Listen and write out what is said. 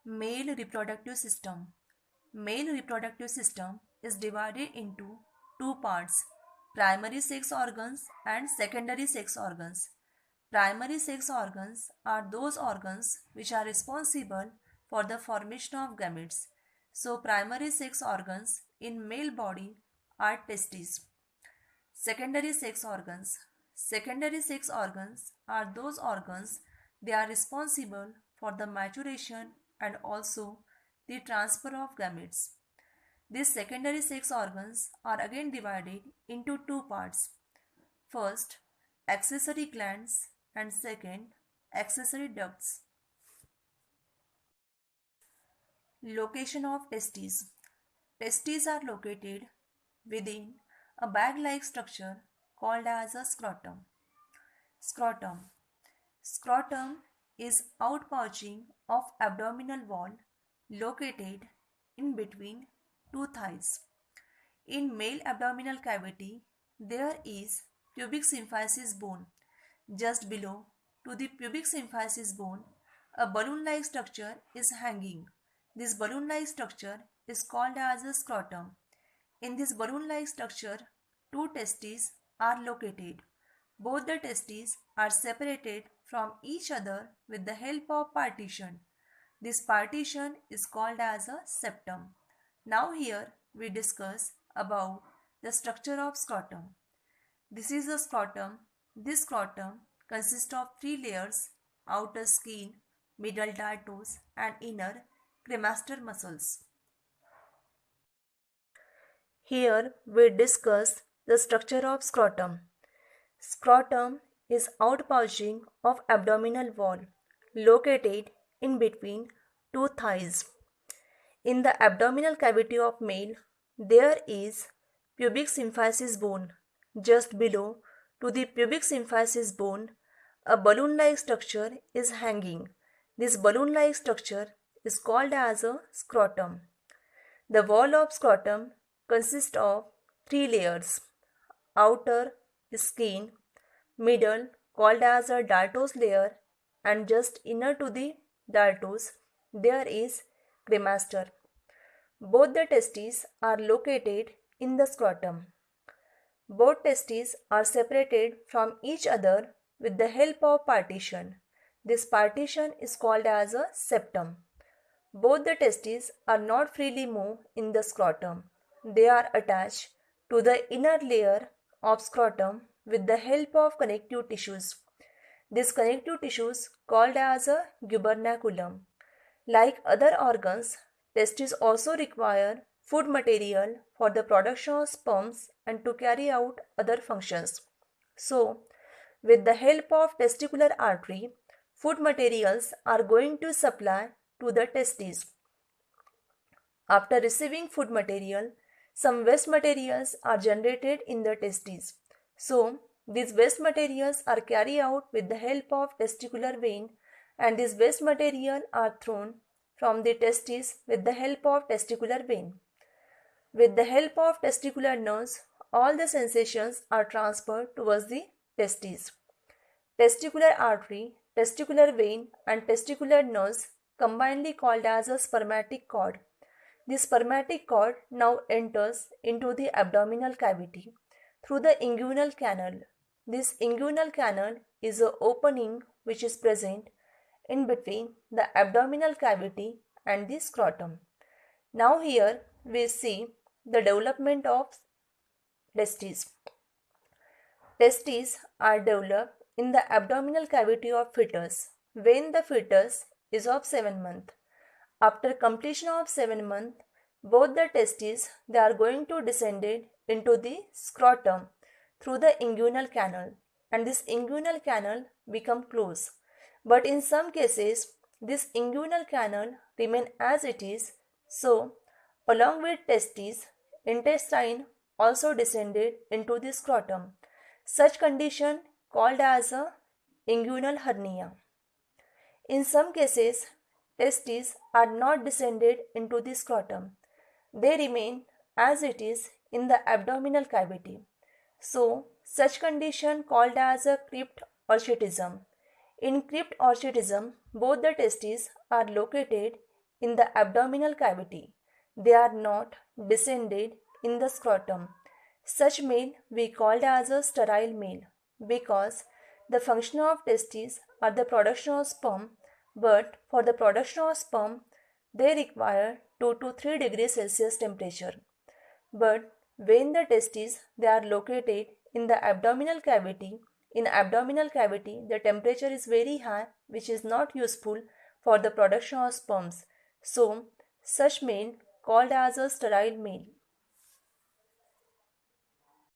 Male reproductive system. Male reproductive system is divided into two parts, primary sex organs and secondary sex organs. Primary sex organs are those organs which are responsible for the formation of gametes. So primary sex organs in male body are testes. Secondary sex organs. Secondary sex organs are those organs they are responsible for the maturation and also the transfer of gametes. These secondary sex organs are again divided into two parts. First, accessory glands and second, accessory ducts. Location of testes. Testes are located within a bag-like structure called as a scrotum. Scrotum. Scrotum is outpouching of abdominal wall located in between two thighs. In male abdominal cavity, there is pubic symphysis bone. Just below to the pubic symphysis bone, a balloon-like structure is hanging. This balloon-like structure is called as a scrotum. In this balloon-like structure, two testes are located. Both the testes are separated from each other with the help of partition. This partition is called as a septum. Now here we discuss about the structure of scrotum. This is the scrotum. This scrotum consists of three layers: outer skin, middle dartos, and inner cremaster muscles. Here we discuss the structure of scrotum. Scrotum is outpouching of abdominal wall located in between two thighs. In the abdominal cavity of male, there is pubic symphysis bone. Just below to the pubic symphysis bone, a balloon-like structure is hanging. This balloon-like structure is called as a scrotum. The wall of scrotum consists of three layers: outer skin, middle called as a dartos layer, and just inner to the dartos there is cremaster. Both the testes are located in the scrotum. Both testes are separated from each other with the help of partition. This partition is called as a septum. Both the testes are not freely moved in the scrotum. They are attached to the inner layer of scrotum with the help of connective tissues. This connective tissues called as a gubernaculum. Like other organs, testes also require food material for the production of sperms and to carry out other functions. So, with the help of testicular artery, food materials are going to supply to the testes. After receiving food material, some waste materials are generated in the testes. So, these waste materials are carried out with the help of testicular vein, and these waste material are thrown from the testes with the help of testicular vein. With the help of testicular nerves, all the sensations are transferred towards the testes. Testicular artery, testicular vein, and testicular nerves combinedly called as a spermatic cord. This spermatic cord now enters into the abdominal cavity through the inguinal canal. This inguinal canal is an opening which is present in between the abdominal cavity and the scrotum. Now here we see the development of testes. Testes are developed in the abdominal cavity of fetus when the fetus is of 7 months. After completion of 7 months, both the testes they are going to descend into the scrotum through the inguinal canal, and this inguinal canal become closed. But in some cases, this inguinal canal remain as it is. So, along with testes, intestine also descended into the scrotum. Such condition called as a inguinal hernia. In some cases, testes are not descended into the scrotum. They remain as it is in the abdominal cavity. So, such condition called as a crypt orchitism. In crypt orchitism, both the testes are located in the abdominal cavity. They are not descended in the scrotum. Such male we called as a sterile male because the function of testes are the production of sperm, but for the production of sperm they require 2 to 3 degrees Celsius temperature. But when the testes they are located in the abdominal cavity, in abdominal cavity the temperature is very high, which is not useful for the production of sperms. So such male called as a sterile male.